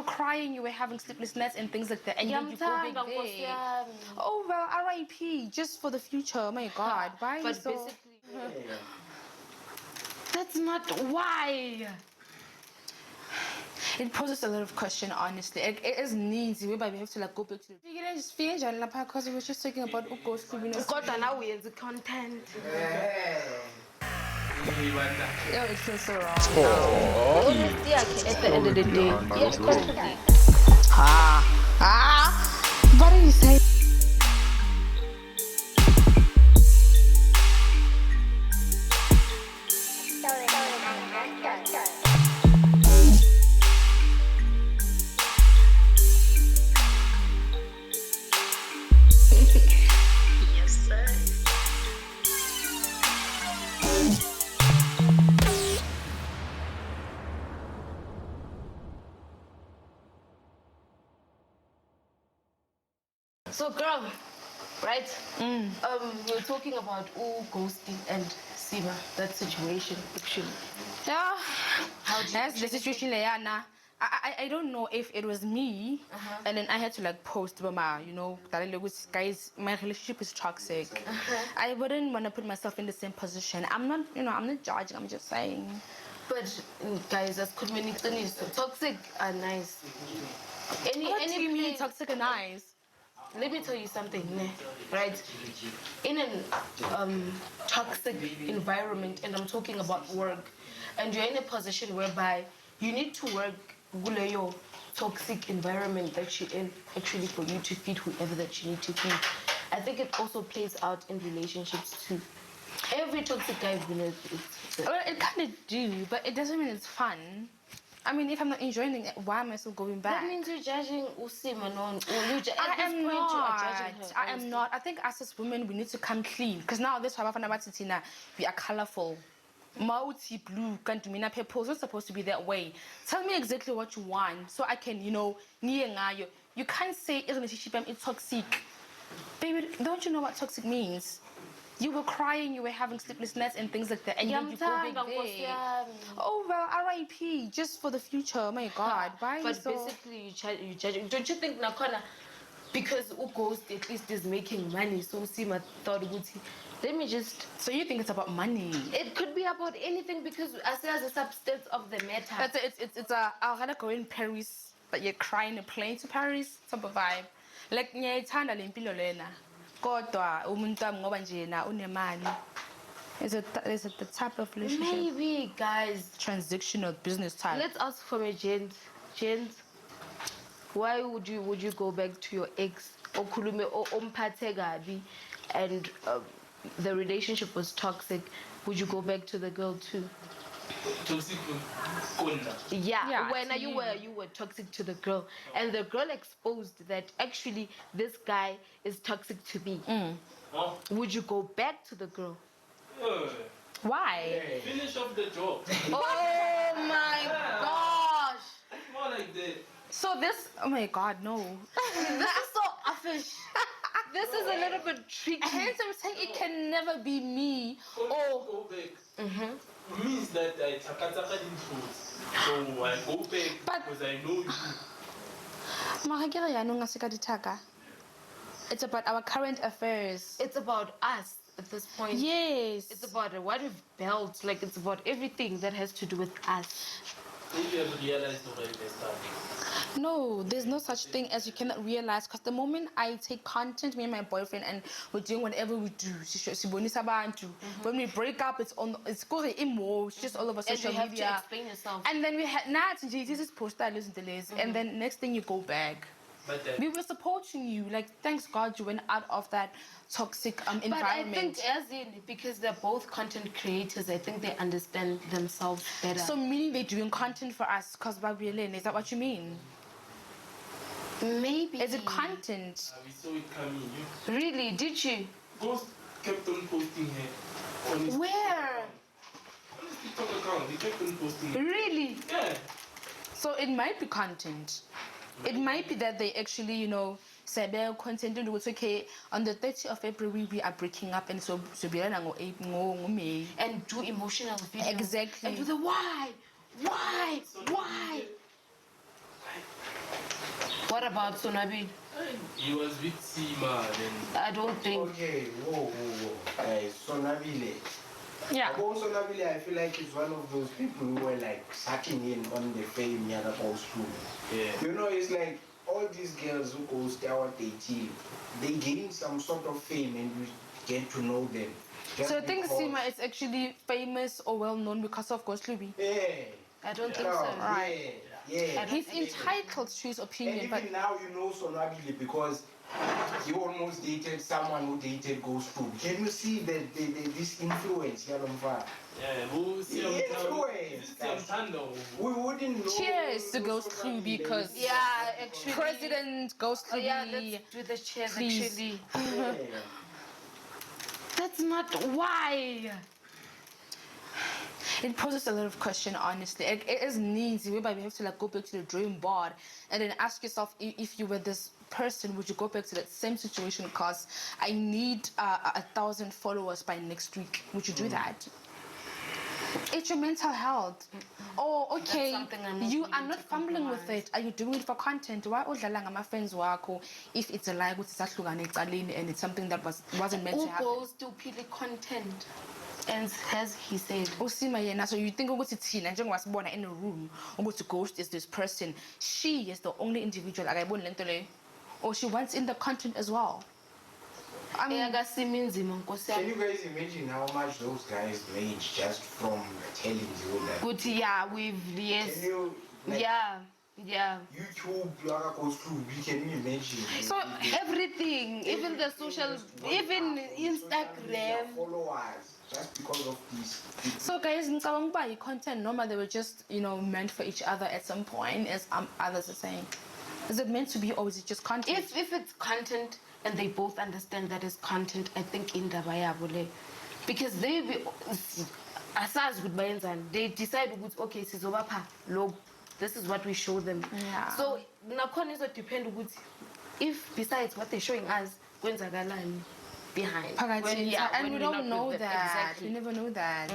were crying, you were having sleepless nights and things like that, and then you go back there. Oh well, R.I.P. Just for the future. Oh my God, why? But so... basically, that's not why. It poses a lot of question, honestly. It is needs whereby we have to like go back to. You can just finish because we were just talking about ghost Hlubi. Kodwa now we have the content. Yeah, it feels so wrong. Honesty at the end of the day. Yeah, What do you say? So, girl, right? We were talking about ghosting and Seemah, that situation, actually. Yeah, that's the situation, Leana. I don't know if it was me, and then I had to like post, Mama, you know, that guys, my relationship is toxic. I wouldn't want to put myself in the same position. I'm not, I'm not judging. I'm just saying. But guys, as community, toxic are nice. Any mean toxic and nice? Let me tell you something, right? In an toxic environment, and I'm talking about work, and you're in a position whereby you need to work with your toxic environment that you're in, actually, for you to feed whoever that you need to feed. I think it also plays out in relationships too. Every toxic guy is gonna. Well, it kind of do, but it doesn't mean it's fun. I mean, if I'm not enjoying it, why am I still going back? That means you're judging Seemah, no? I am not. I think us as women, we need to come clean. Because now, this we are colorful. Multi blue, cantumina purple. It's not supposed to be that way. Tell me exactly what you want so I can, you can't say a relationship is toxic. Baby, don't you know what toxic means? You were crying, you were having sleepless nights and things like that, and then you go back there. Oh well, R.I.P. Just for the future. Oh my God, why? But basically, you judge. Don't you think Nakona, because ghost at least is making money, so Seemah thought, let me just. So you think it's about money? It could be about anything because I say as a substance of the matter. It's I'll rather go in Paris, but you're crying a plane to Paris type of vibe. Like ngiyayithanda le mpilo lena. Kodwa umuntu ngoba nje yena unemali. Is it the type of relationship? Maybe, guys. Transactional business type. Let's ask from a gent. Why would you go back to your ex or khulume or umphathe gabi, and the relationship was toxic? Would you go back to the girl too? Toxic. Yeah, when you were toxic to the girl, and the girl exposed that actually this guy is toxic to me. Would you go back to the girl? Why? Finish off the job. Oh my gosh! It's more like that. So this, oh my God, no. This is so offish. This is a little bit tricky. Hence I'm saying it can never be me. Go back. Means that I takataka influence. So I go back because I know you. It's about our current affairs. It's about us at this point. Yes. It's about what we've built. Like, it's about everything that has to do with us. You have realized already this time. No, there's no such thing as you cannot realize, because the moment I take content, me and my boyfriend, and we're doing whatever we do, when we break up, it's called emo, it's just all over social media. And you have to explain yourself. And then we had this is post and then next thing you go back. We were supporting you, like, thanks God you went out of that toxic environment. But I think because they're both content creators, I think they understand themselves better. So meaning they're doing content for us because we're in, is that what you mean? Maybe. Is it content? We saw it coming. Really? Did you? Ghost kept on posting her. On his Where? On his TikTok account, he kept on posting. Really? Yeah. So it might be content. It might be that they actually, say they're content and it's okay. On the 30th of February, we are breaking up, and so be May. And do emotional videos. Exactly. And do the why? What about Sonabile? He was with Seemah then. I don't think. Okay, whoa. Sonabile. Yeah. Sonabile, I feel like he's one of those people who were like sucking in on the fame Yana goes through. Yeah. You know, it's like all these girls who go Star dating, they gain some sort of fame and you get to know them. So I think Seemah is actually famous or well known because of Hlubi. Yeah. I don't think so. Right. Yeah. He's entitled to his opinion, And but even now you know Sonabile because you almost dated someone who dated Ghost Through. Can you see this influence? Yeah, who We wouldn't know. cheers to Ghost Through because Yeah, actually. President Ghost Through. Yeah, let's do the cheers Please. actually. Yeah. That's not why. It poses a lot of question, honestly. It is needs whereby we have to like go back to the drawing board and then ask yourself if you were this person, would you go back to that same situation? Because I need 1,000 followers by next week. Would you do that? It's your mental health. Oh, okay. You are not fumbling with it. Are you doing it for content? Why udlala ngama friends wakho if it's a lie ukuthi sahlukane ecaleni and it's something that wasn't meant to happen? Who goes to pili content? And as he said, Seemah yena, so you think ukuthi thina njengowasibona in a room ukuthi Ghost is this person, she is the only individual akayiboni lento leyo, or she wants in the content as well. I mean, Can you guys imagine how much those guys made just from telling you that? but yeah, we've yes. Can you, like, Yeah. YouTube, goes through, can you imagine? so Everything, even the social, even Instagram. Followers, just because of this. so guys, ngicabanga ukuba content normal, they were just, you know, meant for each other at some point, as others are saying. Is it meant to be, or is it just content? If it's content and they both understand that it's content, I think in the because they decide okay, this is what we show them. Yeah. So nakhona is depend if besides what they're showing us, kwenzakalani behind. And we don't know that. Exactly. We never know that.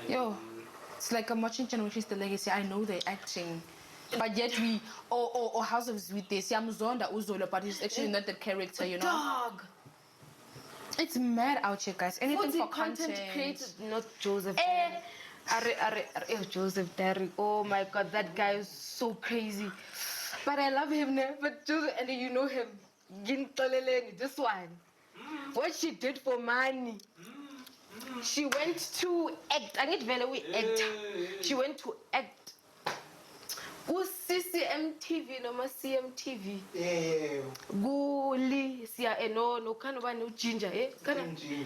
Yo, it's like I'm watching Generations The Legacy. I know they're acting. But yet we, or House of Sweet Day, Siyamzonda Uzola, but he's actually not the character, you know? Dog. It's mad out here, guys. Anything for content. Created, not Joseph. Joseph Dary. Oh my God, that guy is so crazy. But I love him now. But Joseph, and you know him. This one. What she did for money. She went to act. I need Valerie act. She went to act. CMTV noma CMTV. Yeah. Guli siya no kanobani uJinger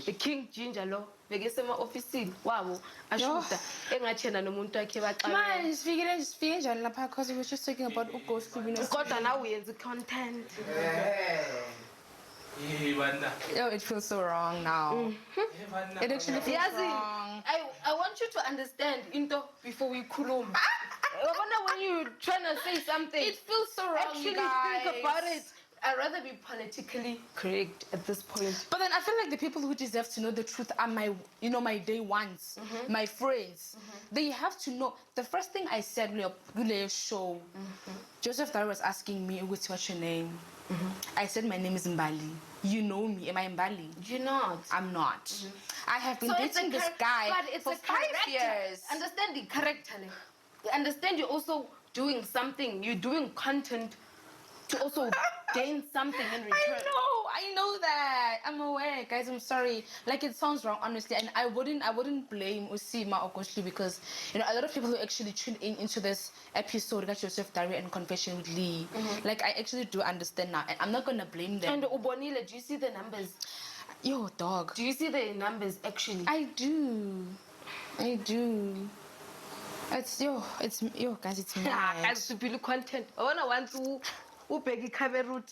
the King Ginger lo bekesema office wabo ashuta engathena nomuntu wakhe baxabana. Man, sifike njani lapha because we were just talking about uGhost Hlubi. Kodwa now uyenza content. Yo, it feels so wrong now. It actually feels wrong. I want you to understand into before we kulum. I wonder when you're trying to say something. It feels so wrong, Actually, guys. think about it. I'd rather be politically correct at this point. But then I feel like the people who deserve to know the truth are my day ones, my friends. They have to know. The first thing I said on the show, Joseph Dary was asking me, what's your name? I said my name is Mbali. You know me. Am I Mbali? You're not. I'm not. I have been dating this guy for 5 years. Understand the character. Understand you're also doing something. You're doing content to also gain something in return. I know that. I'm aware, guys. I'm sorry. Like, it sounds wrong, honestly, and I wouldn't blame Seemah or Hlubi because a lot of people who actually tune into this episode got Joseph Dary and Confession with Lee. Like, I actually do understand now, and I'm not gonna blame them. And Ubonile, do you see the numbers? Yo, dog. Do you see the numbers actually? I do. It's guys. It's mad. As to build content. I wanna want to. Upegi Cameroon.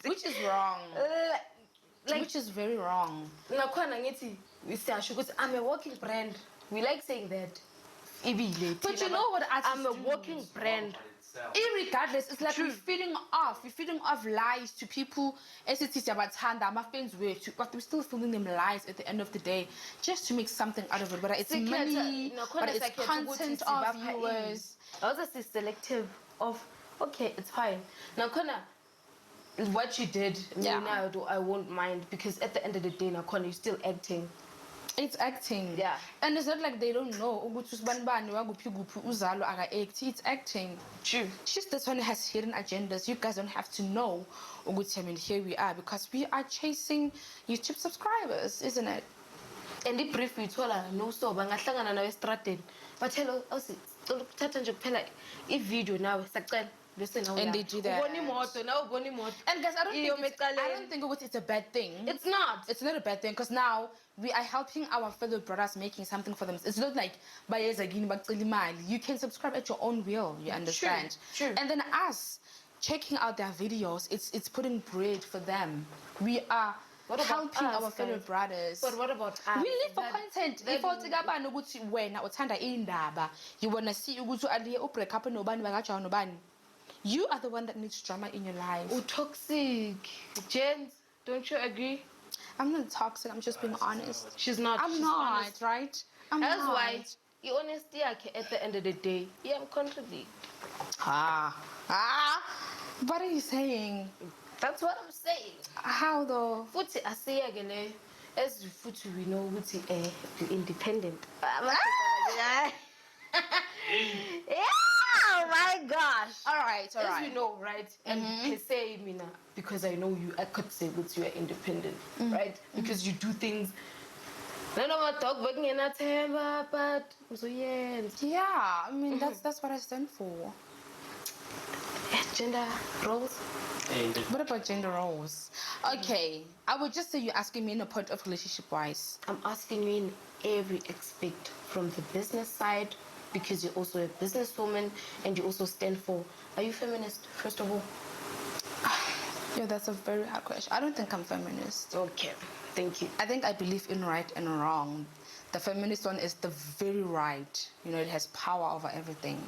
Which is wrong. Which is very wrong. I'm a walking brand. We like saying that. But you know what? I'm a walking brand. Irregardless, it's like we're feeding off lies to people. But we're still feeding them lies at the end of the day, just to make something out of it. Whether it's money, whether it's content or viewers. Also, it's selective of, okay, it's fine. Now, what you did, I won't mind, because at the end of the day, you're still acting. It's acting. Yeah. And it's not like they don't know. It's acting. True. Just this one has hidden agendas. You guys don't have to know. Here we are, because we are chasing YouTube subscribers, isn't it? And the brief we told her, no, so, but I'm strategy. But hello, also, video now, and they do that. And guys, I don't think it's a bad thing. It's not. It's not a bad thing, because now we are helping our fellow brothers making something for them. It's not like you can subscribe at your own will. You understand? True. And then us checking out their videos, it's putting bread for them. We are helping our fellow brothers. But what about us? We live for content. If you wanna see Aaliyah break up nobody. You are the one that needs drama in your life. Oh, toxic. Jen, don't you agree? I'm not toxic, I'm just being honest. She's not. I'm she's not, honest. right? That's why your honesty at the end of the day, I'm contradicting. What are you saying? That's what I'm saying. How though? Futhi asiyakele as futhi we know ukuthi you're independent. Yeah, oh my gosh. All right. As we know, right? And per se, Mina, because I know you, I could say that you are independent, right? Because you do things. None of our talk working in a Thembeka, but so yeah. Yeah, I mean that's what I stand for. Gender roles. What about gender roles? Okay, I would just say you're asking me in a point of relationship-wise. I'm asking you in every aspect, from the business side, because you're also a businesswoman and you also stand for. Are you feminist, first of all? Yeah, that's a very hard question. I don't think I'm feminist. Okay, thank you. I think I believe in right and wrong. The feminist one is the very right. It has power over everything.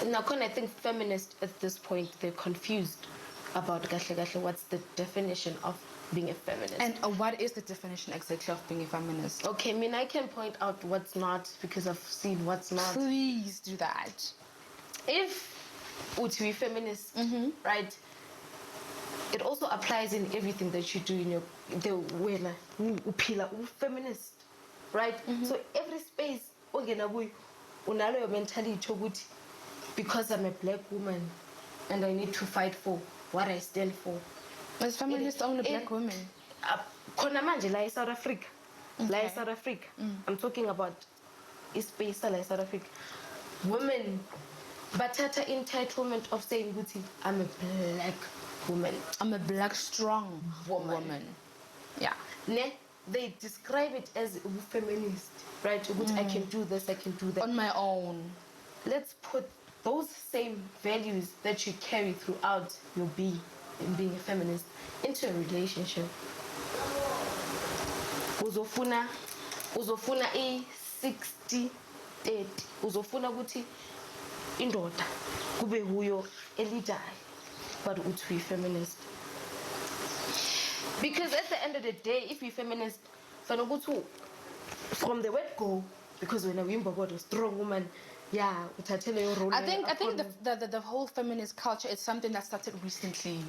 Now, I think feminists at this point, they're confused about what's the definition of being a feminist. And what is the definition exactly of being a feminist? Okay, I mean, I can point out what's not, because I've seen what's not. Please do that. If we feminist, right, it also applies in everything that you do in your feminist, right? So every space, your mentality, because I'm a black woman and I need to fight for what I stand for. Is feminist only black women? South Africa. Okay. South Africa. I'm talking about East Space, South Africa. Women, but that entitlement of saying, I'm a black woman. I'm a black strong woman. Yeah. They describe it as being right? I can do this, I can do that. On my own. Let's put those same values that you carry throughout your being a feminist into a relationship. Uzofuna 60-30. Uzofuna ukuthi indoda kube huyo elidayo, but uthi feminist. Because at the end of the day, if you're feminist, from the word go, because when a strong woman, yeah, I think the whole feminist culture is something that started recently.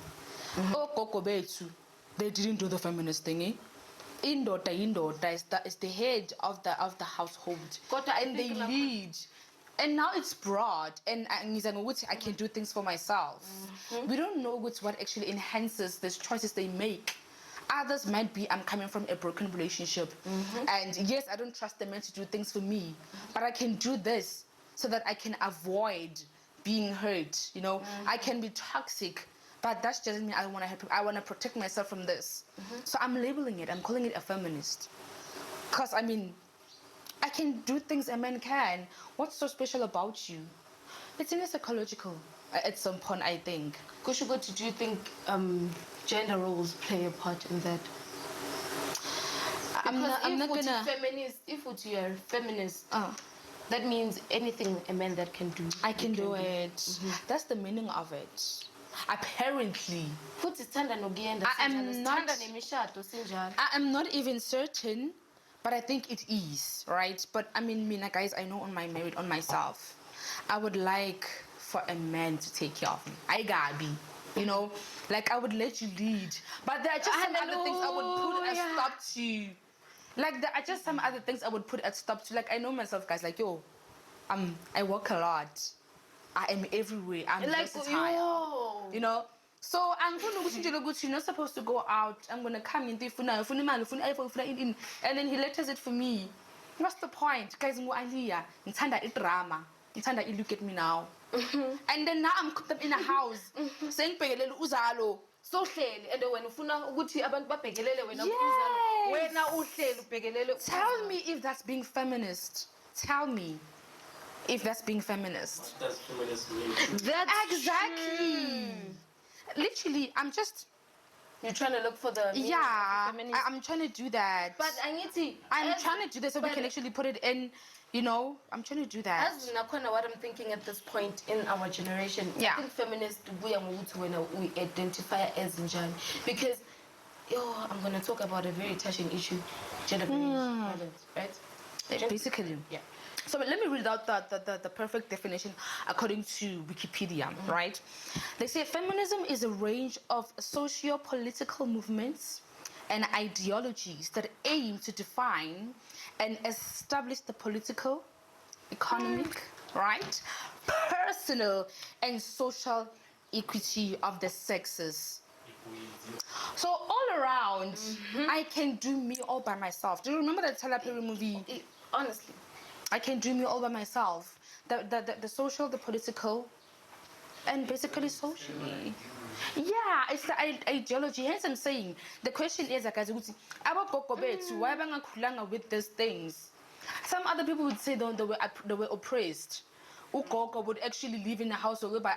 They didn't do the feminist thingy. Indoda is the head of the household, and they lead. And now it's broad, and I can do things for myself. We don't know what actually enhances these choices they make. Others might be, I'm coming from a broken relationship, and yes, I don't trust the man to do things for me, but I can do this so that I can avoid being hurt. I can be toxic, but that doesn't mean I want to help. I want to protect myself from this. So I'm labeling it. I'm calling it a feminist, because I can do things a man can. What's so special about you? It's in a psychological at some point, I think. Kushugo, do you think gender roles play a part in that? I'm not gonna. Feminist, if you're a feminist, That means anything a man that can do. I can do it. That's the meaning of it. Apparently. I am not even certain, but I think it is, right? But I mean, Mina, guys, I know on my merit, on myself, I would like for a man to take care of me. I gotta be, you know, like I would let you lead. But there are just some other things I would put a stop to. Like there are just some other things I would put a stop to. Like I know myself, guys, like, yo, I work a lot. I am everywhere. I'm like, versatile. You know? So I'm going to you're not supposed to go out. I'm going to come in, and then he letters it for me. What's the point? Guys, I'm Aaliyah. It's drama. It's look at me now. And then now I'm cooped up in a house. Saying uzalo. So and when Tell me if that's being feminist. Tell me if that's being feminist. What does feminist mean? That's exactly. Literally, you're trying to look for the I'm trying to do that. But I'm trying to do that so we can actually put it in. You know, I'm trying to do that. As Nakona, what I'm thinking at this point in our generation, I think feminists, we identify as Njan. Because, I'm going to talk about a very touching issue, gender-based violence, right? Basically. Yeah. So let me read out the perfect definition according to Wikipedia, right? They say feminism is a range of socio-political movements and ideologies that aim to define and establish the political, economic, right, personal, and social equity of the sexes. So all around, I can do me all by myself. Do you remember the Tyler Perry movie? Honestly. I can do me all by myself. The social, the political, and basically socially. Yeah, it's the ideology. Hence I'm saying, the question is, why are with these things? Some other people would say they were oppressed. Ugogo would actually live in a house whereby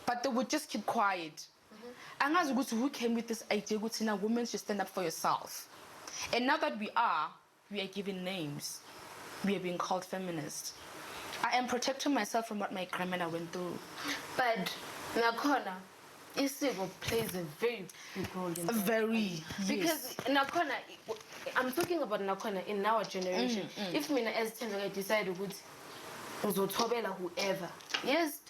but they would just keep quiet. Who came with this idea that women should stand up for yourself? And now that we are given names. We are being called feminists. I am protecting myself from what my grandmother went through. But Nakona, Isego plays a very big role in that. Very, because Nakona, I'm talking about Nakona in our generation. If Mina as Thembeka decided to whoever, yes,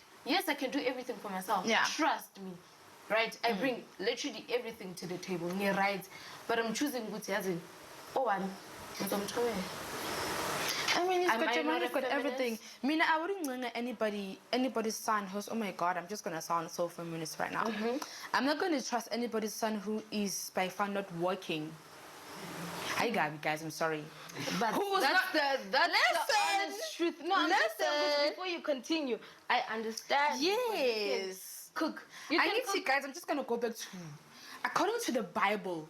I can do everything for myself. Yeah. Trust me. Right? I bring literally everything to the table. Right? But I'm choosing good as in, I mean, you've got your money, you've got everything. Mina, I wouldn't know anybody's son who's, oh my God, I'm just going to sound so feminist right now. I'm not going to trust anybody's son who is by far not working. I got you guys, I'm sorry. But that's the honest truth. No, listen. Before you continue, I understand. Yes. Cook. Guys, I'm just going to go back to... According to the Bible,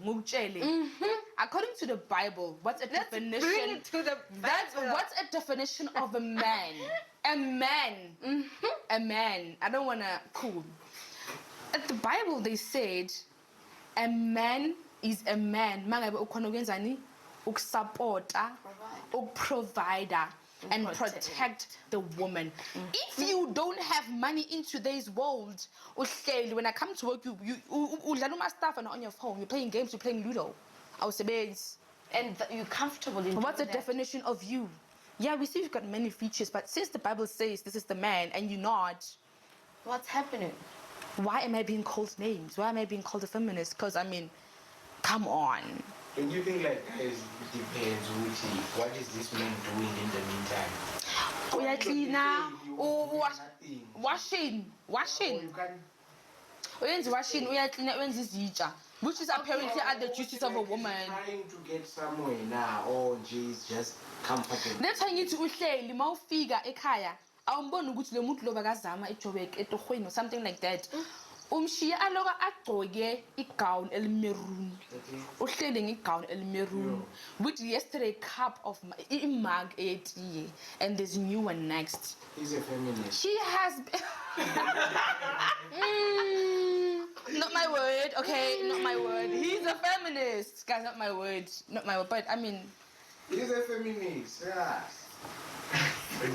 according to the Bible, what's a definition? What's a definition of a man? A man. A man. I don't wanna cool. At the Bible, they said a man is a man. Mangabe ukhona ukwenzani? Ukusupporta, ukuprovider, and protect the woman. If you don't have money in today's world, when I come to work, you my stuff and on your phone, you're playing games, you're playing Ludo. And you're comfortable in what's the definition of you? Yeah, we see you've got many features, but since the Bible says this is the man and you're not, what's happening? Why am I being called names? Why am I being called a feminist? Because I mean, come on. And you think like guys, it depends what is this man doing in the meantime? We are cleaner. Washing. We are cleaner. Which is apparently are the duties of a woman. Trying to get somewhere now, or jeez, just comfortable. That's why you need to uhleli mawufika ekhaya. Awumboni ukuthi lo muntu lo bakazama ejobek etohweni or something like that. Umshiya aloka agcoke igown elmaroon. Uhleli ngegown elmaroon with yesterday cup of mug tea and there's a new one next. He's a feminist. She has not my word, okay? Not my word. He's a feminist. Guys, not my word. Not my word. But I mean, He's a feminist, yeah.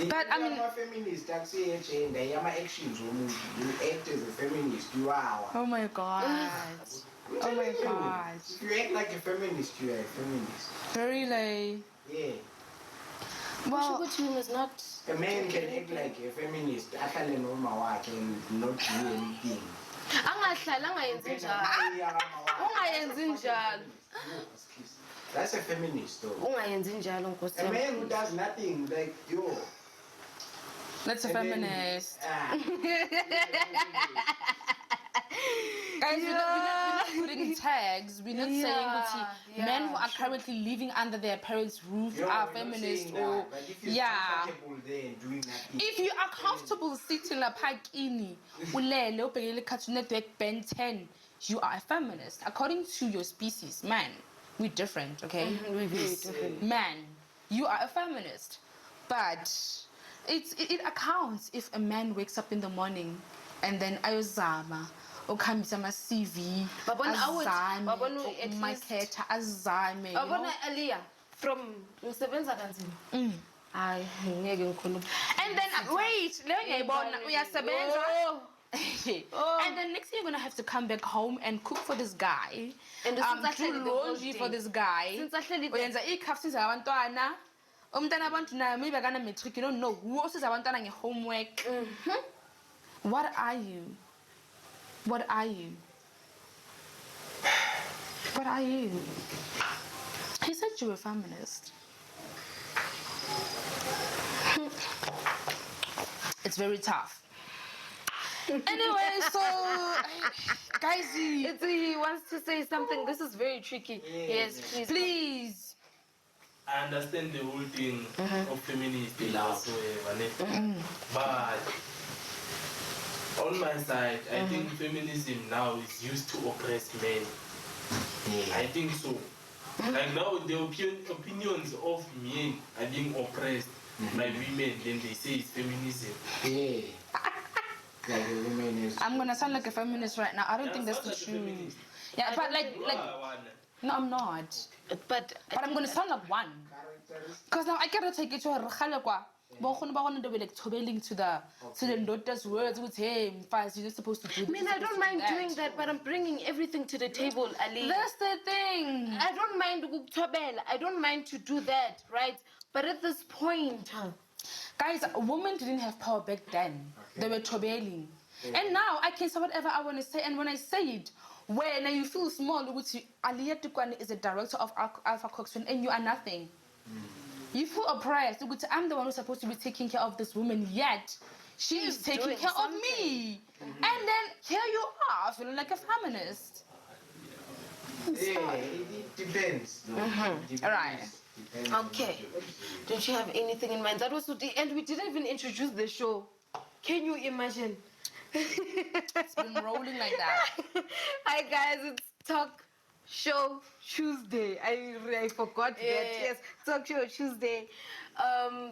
But I mean, I'm a feminist. I say and I am actions. You act as a feminist. You are. oh my god. Oh my god. If you act like a feminist, you are a feminist. Really? Yeah. Well, which is not. A man can act like a feminist. I can not do anything. That's a feminist though. A man who does nothing like you. that's a And then- feminist. Guys, we're not putting tags. We're not saying that men who are currently living under their parents' roof Yo, are we're not feminist saying or that, but if you're yeah. comfortable there and doing nothing. If you are comfortable sitting la parkini, ulele ubhekele Cartoon Network Ben 10, you are a feminist. According to your species, man, we're different, okay? We're very different. Man, you are a feminist. But it accounts if a man wakes up in the morning and then ayozama okhambisa ama-CV azame umakhetha azame, you know? Wabona Aaliyah from Ngisebenza Kanzima. Hayi ngeke ngikhuluma. And then wait, leyo ngiyayibona uyasebenza. And then next thing you're gonna have to come back home and cook for this guy, And do laundry for this guy. Uyenza ikhafsi zabantwana. Umntana abantu naye maybe akana matric, you don't know. Usiza abantwana nge-homework. What are you? What are you? What are you? He said you were a feminist. It's very tough. Anyway, so guys, He wants to say something. This is very tricky. Yes, please. I understand the whole thing of feminist whatsoever, but on my side, I think feminism now is used to oppress men. I think so. Like now, the opinions of men are being oppressed by women. Then they say it's feminism. Yeah. Like a woman is. I'm gonna sound like a feminist right now. I don't think that's the truth. Yeah, but like, no, I'm not. But I'm gonna sound like one. Because now I cannot take it to a rakhalekwa. Like tobeling to the daughter's words with him. Fast, you're not supposed to do I mean, I don't mind doing that, but I'm bringing everything to the table, Ali. That's the thing. I don't mind ukutobela. I don't mind to do that, right? But at this point, guys, women didn't have power back then. They were tobeling. And now I can say whatever I want to say. And when I say it, when you feel small, Aaliyah Tukwane is a director of Alpha Coxswain and you are nothing. You feel oppressed. I'm the one who's supposed to be taking care of this woman, yet she is taking care of me. And then here you are, feeling like a feminist. Yeah, it depends. Depends. Right. Depends. okay. Don't you have anything in mind? That was the end. We didn't even introduce the show. Can you imagine? It's been rolling like that. Hi guys, it's Talk Show Tuesday. I forgot that. Yes, Talk Show Tuesday.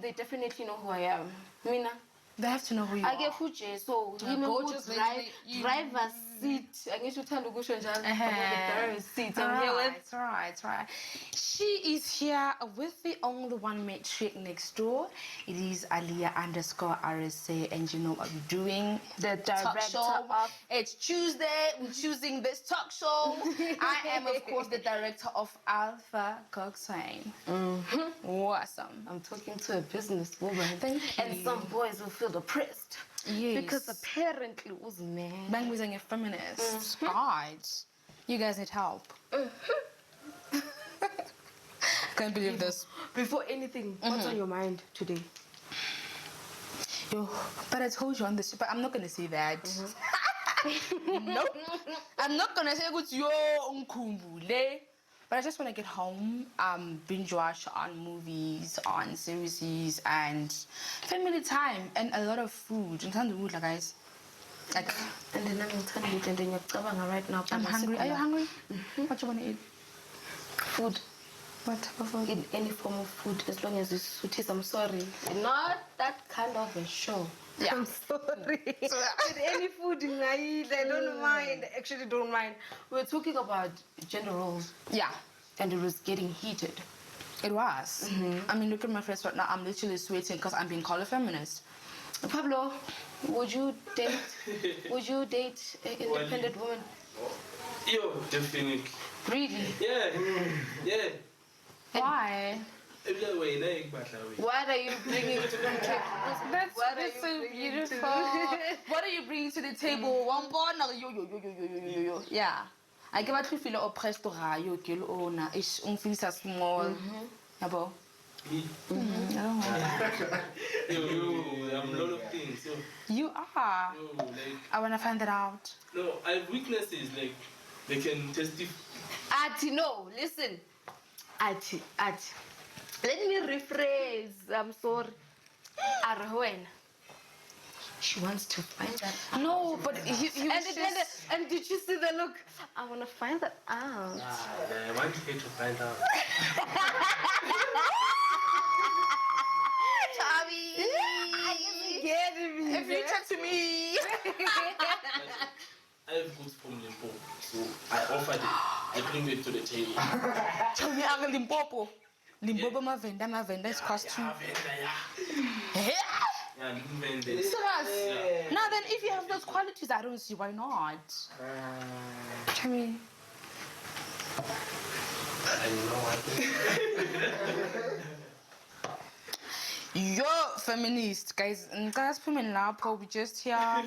They definitely know who I am. Mina. They have to know who you I are. get Fuji, so Yeah, gorgeous lady, you- driver's seat. I need to tell Ugusho the driver's seat. I'm All here right, with. right. She is here with the only one matric next door. It is Aaliyah _RSA, and you know what we're doing. The Talk director show. of- It's Tuesday. We're choosing this talk show. I am, of course, the director of Alpha Coxswain. Awesome. I'm talking to a businesswoman. Thank you. And some boys will feel oppressed. Yes. Because apparently it was man. Bang was a feminist. God, you guys need help. Can't believe this. Before anything, what's on your mind today? Yo, but I told you on this, but I'm not gonna say that. Nope. I'm not gonna say good yo unkumbule. But I just want to get home, binge watch on movies, on series, and family time, and a lot of food. And guys, like, And then I'm telling you, and then you're right now. I'm hungry. Are you hungry? What you want to eat? Food. What type of food? In any form of food, as long as it's sweeties, I'm sorry. Not that kind of a show. Yeah. I'm sorry. With any food in I eat, I don't mind. Actually, don't mind. We're talking about gender roles, Yeah. and it was getting heated. It was. I mean, look at my face right now. I'm literally sweating because I'm being called a feminist. Pablo, would you date an independent woman? Yo, definitely. Really? Yeah. Why? What are you bringing to the table? That's so beautiful. What are you bringing to the table? One born yo. Yeah. I give out to feel oppressed to her. You kill owner. It's unfeels small. Abo. Me? I don't know. I'm a lot of things. So, You are. I wanna find that out. No, I have weaknesses. Like, they can testify. Ati, no, listen. Ati. Let me rephrase. I'm sorry. Arwen. She wants to find that out. No, but And did you see the look? I want to find that out. I want you to find out. Tommy. If you talk to me. I have goods from Limpopo, so I offered it. I bring it to the table. Tell me, I'm Limpopo. Limpopo, my vendor is costume. Yeah, vendor. Serious? Now then, if you have those qualities, I don't see why not. Tell me. I know Yo, feminist, guys. Guys, women now, we just here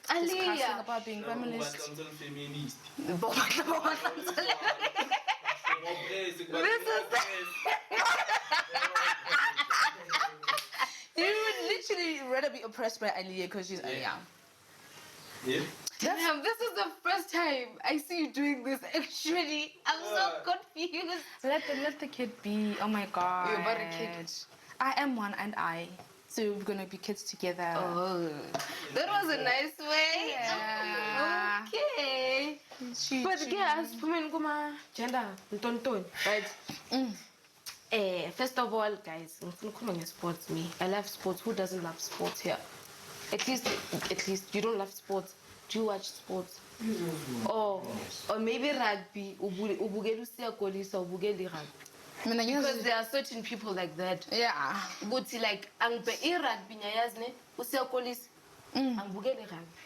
discussing Aaliyah. about being feminist. Feminist. You would literally rather be oppressed by Aaliyah because she's Aaliyah. Yeah. Damn, this is the first time I see you doing this. Actually, I'm so confused. Let the kid be. Oh my god. You're about a kid. I am one and I. So we're gonna be kids together. Oh, that was a nice way. Yeah. Okay. But guys, women kuma gender ntonton, right? First of all, guys, sports. Me, I love sports. Who doesn't love sports here? At least you don't love sports. Do you watch sports? Or maybe rugby. Because there are certain people like that. Yeah. But like, rugby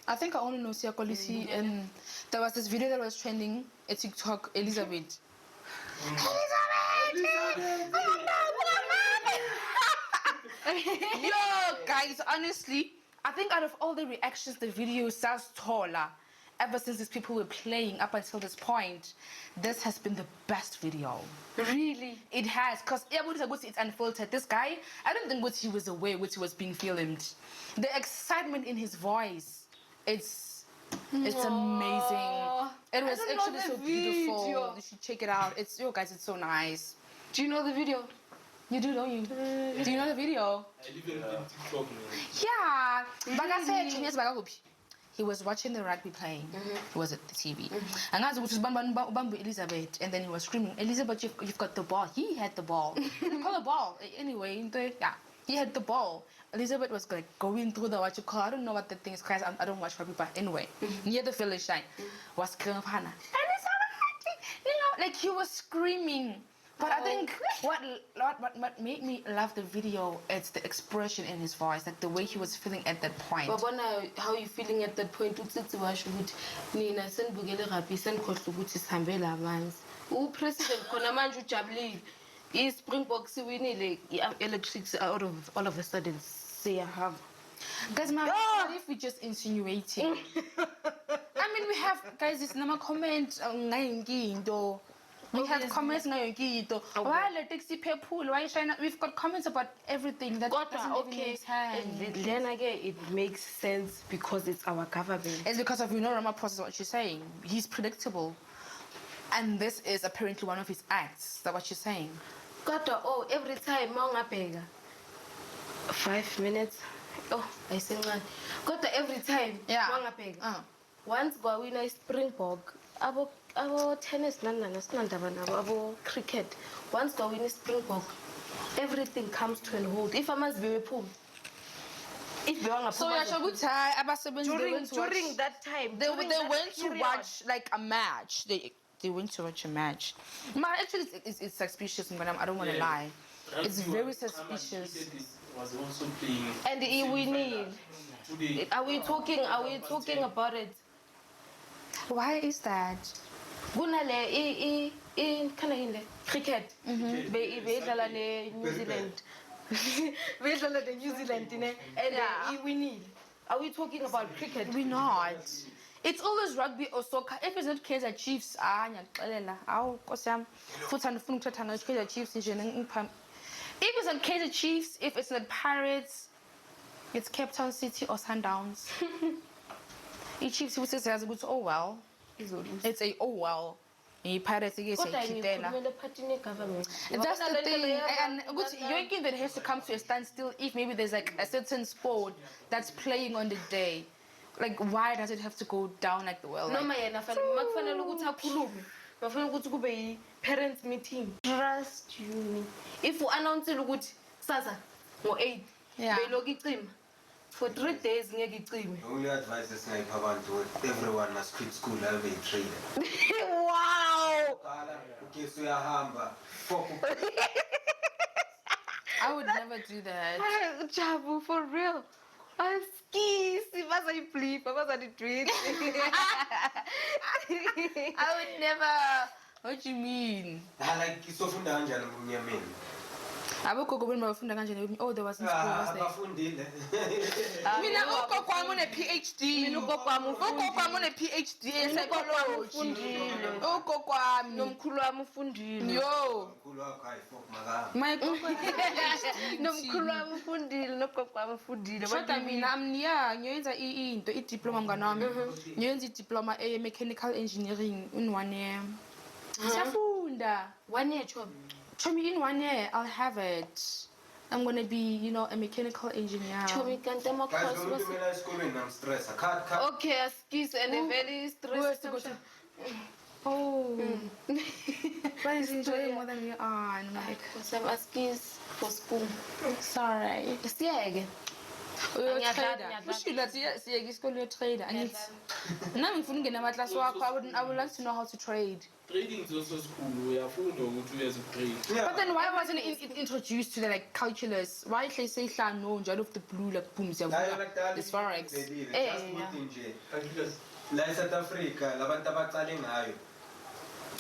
I think I only know Sia Kolisi, and there was this video that was trending at TikTok, Elizabeth. Yo, guys, honestly, I think out of all the reactions, the video sounds taller. Ever since these people were playing up until this point, this has been the best video. Really? It has, because it's unfiltered. This guy, I don't think he was aware he was being filmed. The excitement in his voice, it's amazing. It was actually so beautiful. You should check it out. It's guys, it's so nice. Do you know the video? You do, don't you? Do you know the video? I live in TikTok, man. Yeah. Like I said, he was watching the rugby playing. He was at the TV. And as it was Bambu Elizabeth, and then he was screaming, Elizabeth, you've got the ball. He had the ball. Call the ball. Anyway, yeah, he had the ball. Elizabeth was like going through the what you call. I don't know what the thing is, guys. I don't watch rugby, but anyway, near the village line was Elizabeth, like he was screaming. But I think what made me love the video is the expression in his voice, like the way he was feeling at that point. But how you feeling at that point? Nina senbugele rugby senkhohlukuthi sihambele amanzi. Upresident khona manje ujabulile. I-Springboks winile i-electrics all of a sudden siyahamba. Guys, what if we just insinuating? I mean, we have, guys, it's not a comment on we have comments now. Why the taxi people? Why China? We've got comments about everything that doesn't even make sense. Then again, it makes sense because it's our government. It's because of Ramaphosa, what you're saying. He's predictable, and this is apparently one of his acts. Is that what you're saying? Every time mangapega 5 minutes. I say man. Every time mangapega. Once go win a Springbok. Abo tennis abo cricket. Once go win a Springbok, everything comes to an hold. If I must be a pool. So during that time they went to watch like a match. they went to watch a match. Actually, it's suspicious, but I don't want to lie. It's very suspicious. Was also playing. And we need. Today. Are we talking about it? Why is that? Kunale cricket. Bedlala New Zealand. Bedlala New Zealand and we need. Are we talking about cricket? We're not. It's always rugby or soccer. If it's not Kaizer Chiefs, Kaizer Chiefs. If it's not Kaizer Chiefs, if it's not Pirates, it's Cape Town City or Sundowns. Chiefs who says oh well. It's a oh well. Pirates against That's the thing. And you're thinking that it has to come to a standstill if maybe there's like a certain sport that's playing on the day. Like, why does it have to go down like the world? No, parents meeting. Trust you. If you announce it, Sasa, or 8, for 3 days, the only advice is everyone must quit school and be trained. Wow! I would never do that. Jabu, for real. I'm skis. If I say please, I was at the dream. I would never. What do you mean? Like, so from the angel, I will go when my friend with me. Oh, there was in school. Was there? I'm on a PhD. I'm on a PhD in psychology. Yo. My What I mean, I'm a diploma in mechanical engineering in 1 year. 1 year job. Show me in 1 year, I'll have it. I'm gonna be, a mechanical engineer. Okay, skis and a very stressed. Oh. But it's enjoying more than we are. And I'm like, some skis for school. Sorry. Trader. I would like to know how to trade. Trading is also school. We are full of 2 years of trade. But then why wasn't it introduced to the calculus? Why they say no out of the blue like boom? It's forex. Like South Africa,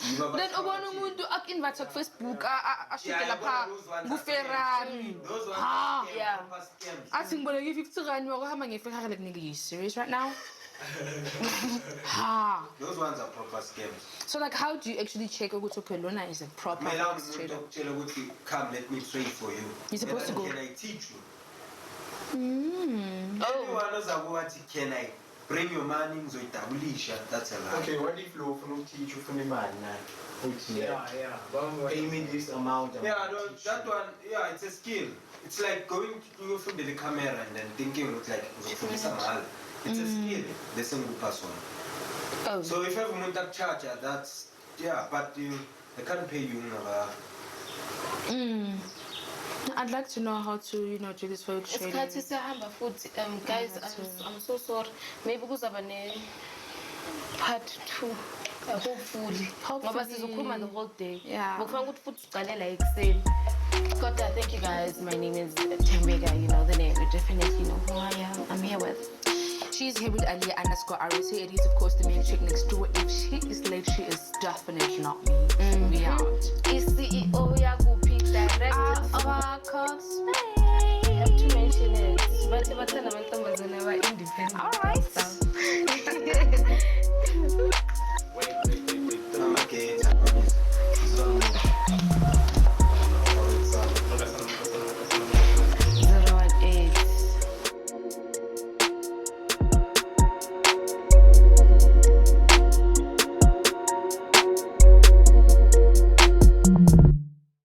Then umuntu ak-invite ku Facebook ashitela pha ku-Ferrari. Yeah. Athi ngiboleke 50 rand wakuhamba nge-Ferrari like nigga, you serious right now? Those ones are proper scams. So like how do you actually check ukuthi lona is a proper forex trader? Come, let me trade for you. You're supposed to go. Can I teach you? Everyone knows about can I bring your money so that's a lie. Okay, what if you want to teach you from the man now? Pay me this amount. That one, it's a skill. It's like going to go from the camera and then thinking it's like it's a skill. The same person. Oh. So if you have a charger, that's but they can't pay you. I'd like to know how to, do this for trading. Guys, I'm so sorry. Maybe because of a part 2. Hopefully. The whole day. Yeah. But thank you guys. My name is Thembeka. You know the name. You definitely know who I am. I'm here with. She's here with Aaliyah _RSA. It is of course the main chick next door. If she is late, she is definitely not me. We out. Is CEO Yagu Peak Director of our cosplay. I have to mention it.